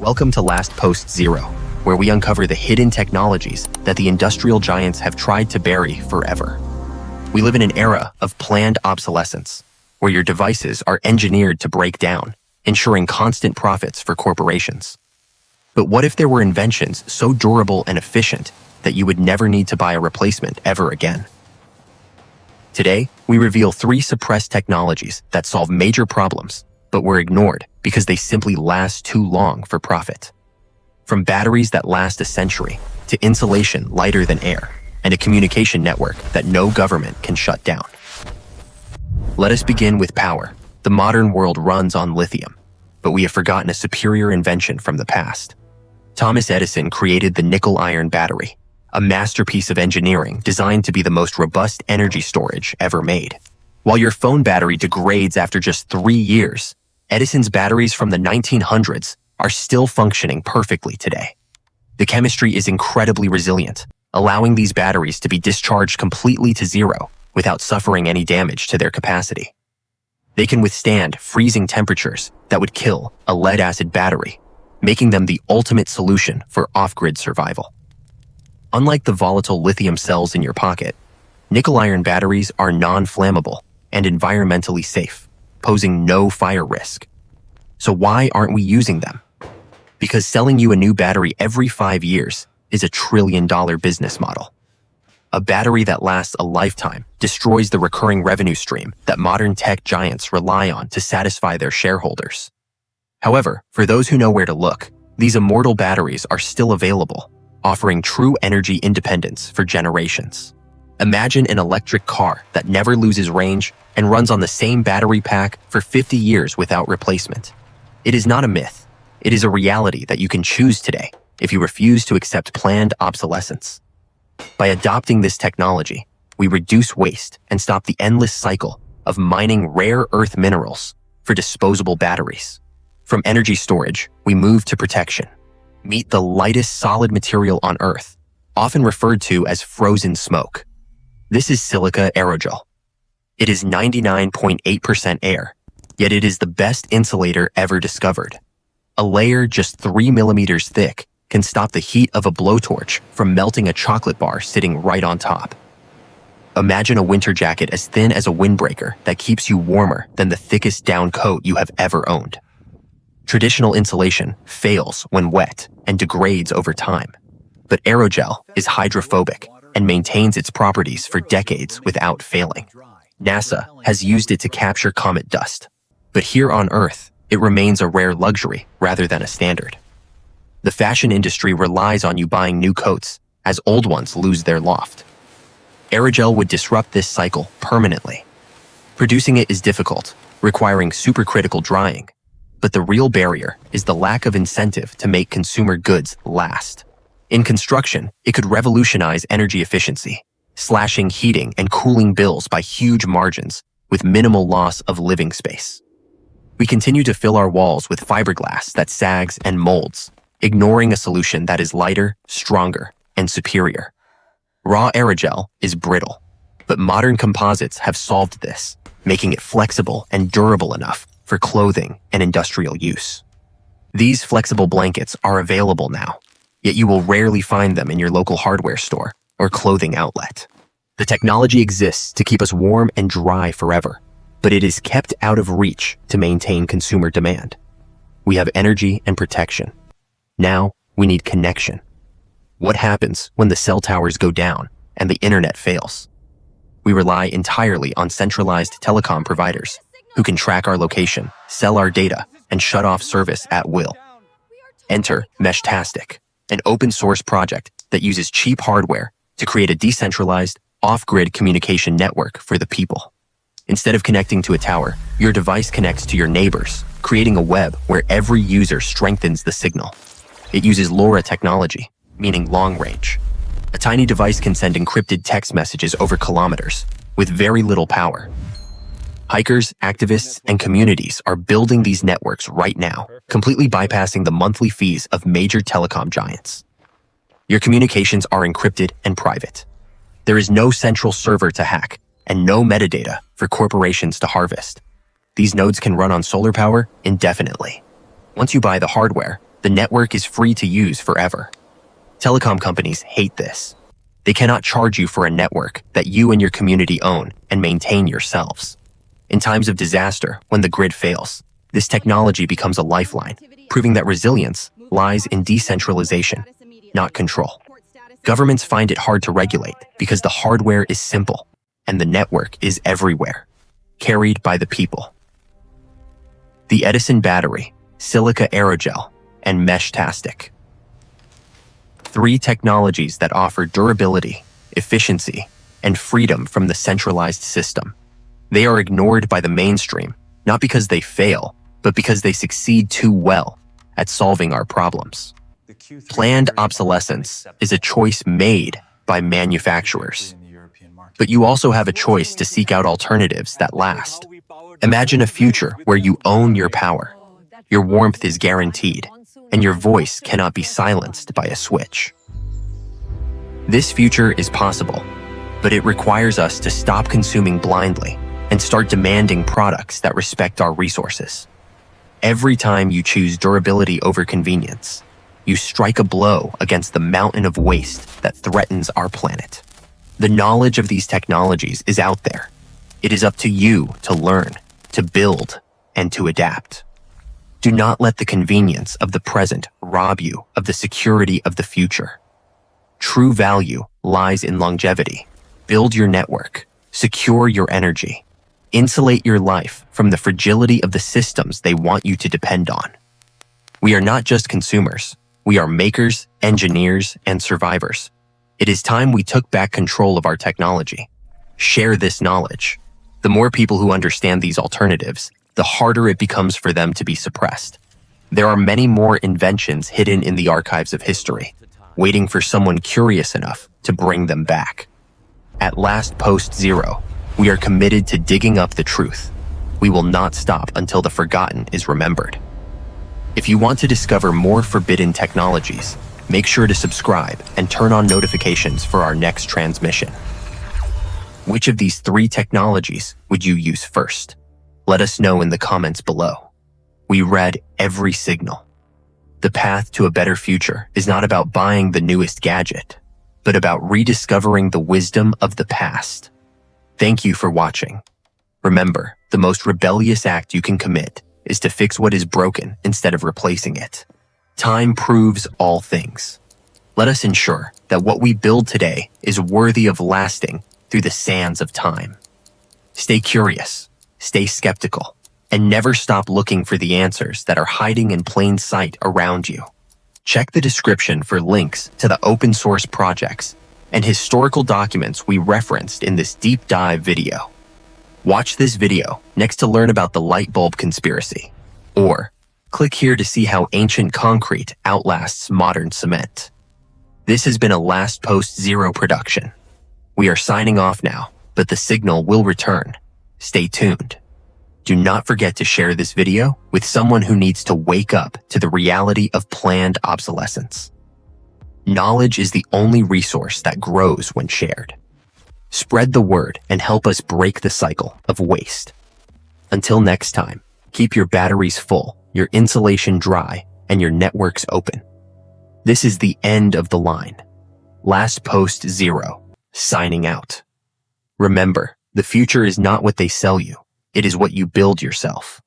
Welcome to Last Post Zero, where we uncover the hidden technologies that the industrial giants have tried to bury forever. We live in an era of planned obsolescence, where your devices are engineered to break down, ensuring constant profits for corporations. But what if there were inventions so durable and efficient that you would never need to buy a replacement ever again? Today, we reveal 3 suppressed technologies that solve major problems, but were ignored because they simply last too long for profit. From batteries that last a century, to insulation lighter than air, and a communication network that no government can shut down. Let us begin with power. The modern world runs on lithium, but we have forgotten a superior invention from the past. Thomas Edison created the nickel-iron battery, a masterpiece of engineering designed to be the most robust energy storage ever made. While your phone battery degrades after just 3 years, Edison's batteries from the 1900s are still functioning perfectly today. The chemistry is incredibly resilient, allowing these batteries to be discharged completely to zero without suffering any damage to their capacity. They can withstand freezing temperatures that would kill a lead-acid battery, making them the ultimate solution for off-grid survival. Unlike the volatile lithium cells in your pocket, nickel-iron batteries are non-flammable and environmentally safe, posing no fire risk. So why aren't we using them? Because selling you a new battery every 5 years is a trillion-dollar business model. A battery that lasts a lifetime destroys the recurring revenue stream that modern tech giants rely on to satisfy their shareholders. However, for those who know where to look, these immortal batteries are still available, offering true energy independence for generations. Imagine an electric car that never loses range and runs on the same battery pack for 50 years without replacement. It is not a myth. It is a reality that you can choose today if you refuse to accept planned obsolescence. By adopting this technology, we reduce waste and stop the endless cycle of mining rare earth minerals for disposable batteries. From energy storage, we move to protection. Meet the lightest solid material on Earth, often referred to as frozen smoke. This is Silica Aerogel. It is 99.8% air, yet it is the best insulator ever discovered. A layer just 3 millimeters thick can stop the heat of a blowtorch from melting a chocolate bar sitting right on top. Imagine a winter jacket as thin as a windbreaker that keeps you warmer than the thickest down coat you have ever owned. Traditional insulation fails when wet and degrades over time, but aerogel is hydrophobic and maintains its properties for decades without failing. NASA has used it to capture comet dust, but here on Earth, it remains a rare luxury rather than a standard. The fashion industry relies on you buying new coats as old ones lose their loft. Aerogel would disrupt this cycle permanently. Producing it is difficult, requiring supercritical drying, but the real barrier is the lack of incentive to make consumer goods last. In construction, it could revolutionize energy efficiency, slashing heating and cooling bills by huge margins with minimal loss of living space. We continue to fill our walls with fiberglass that sags and molds, ignoring a solution that is lighter, stronger, and superior. Raw aerogel is brittle, but modern composites have solved this, making it flexible and durable enough for clothing and industrial use. These flexible blankets are available now, yet you will rarely find them in your local hardware store or clothing outlet. The technology exists to keep us warm and dry forever, but it is kept out of reach to maintain consumer demand. We have energy and protection. Now we need connection. What happens when the cell towers go down and the internet fails? We rely entirely on centralized telecom providers who can track our location, sell our data, and shut off service at will. Enter Meshtastic, an open-source project that uses cheap hardware to create a decentralized, off-grid communication network for the people. Instead of connecting to a tower, your device connects to your neighbors, creating a web where every user strengthens the signal. It uses LoRa technology, meaning long range. A tiny device can send encrypted text messages over kilometers with very little power. Hikers, activists, and communities are building these networks right now, completely bypassing the monthly fees of major telecom giants. Your communications are encrypted and private. There is no central server to hack and no metadata for corporations to harvest. These nodes can run on solar power indefinitely. Once you buy the hardware, The network is free to use forever. Telecom companies hate this. They cannot charge you for a network that you and your community own and maintain yourselves. In times of disaster, when the grid fails, this technology becomes a lifeline, proving that resilience lies in decentralization, not control. Governments find it hard to regulate because the hardware is simple and the network is everywhere, carried by the people. The Edison Battery, Silica Aerogel, and Mesh-tastic. 3 technologies that offer durability, efficiency, and freedom from the centralized system. They are ignored by the mainstream, not because they fail, but because they succeed too well at solving our problems. Planned obsolescence is a choice made by manufacturers. But you also have a choice to seek out alternatives that last. Imagine a future where you own your power, your warmth is guaranteed, and your voice cannot be silenced by a switch. This future is possible, but it requires us to stop consuming blindly and start demanding products that respect our resources. Every time you choose durability over convenience, you strike a blow against the mountain of waste that threatens our planet. The knowledge of these technologies is out there. It is up to you to learn, to build, and to adapt. Do not let the convenience of the present rob you of the security of the future. True value lies in longevity. Build your network, secure your energy, insulate your life from the fragility of the systems they want you to depend on. We are not just consumers. We are makers, engineers, and survivors. It is time we took back control of our technology. Share this knowledge. The more people who understand these alternatives, the harder it becomes for them to be suppressed. There are many more inventions hidden in the archives of history, waiting for someone curious enough to bring them back. At Last Post Zero, we are committed to digging up the truth. We will not stop until the forgotten is remembered. If you want to discover more forbidden technologies, make sure to subscribe and turn on notifications for our next transmission. Which of these 3 technologies would you use first? Let us know in the comments below. We read every signal. The path to a better future is not about buying the newest gadget, but about rediscovering the wisdom of the past. Thank you for watching. Remember, the most rebellious act you can commit is to fix what is broken instead of replacing it. Time proves all things. Let us ensure that what we build today is worthy of lasting through the sands of time. Stay curious, stay skeptical, and never stop looking for the answers that are hiding in plain sight around you. Check the description for links to the open source projects and historical documents we referenced in this deep dive video. Watch this video next to learn about the light bulb conspiracy, or click here to see how ancient concrete outlasts modern cement. This has been a Last Post Zero production. We are signing off now, but the signal will return. Stay tuned. Do not forget to share this video with someone who needs to wake up to the reality of planned obsolescence. Knowledge is the only resource that grows when shared. Spread the word and help us break the cycle of waste. Until next time, keep your batteries full, your insulation dry, and your networks open. This is the end of the line. Last Post Zero, signing out. Remember, the future is not what they sell you. It is what you build yourself.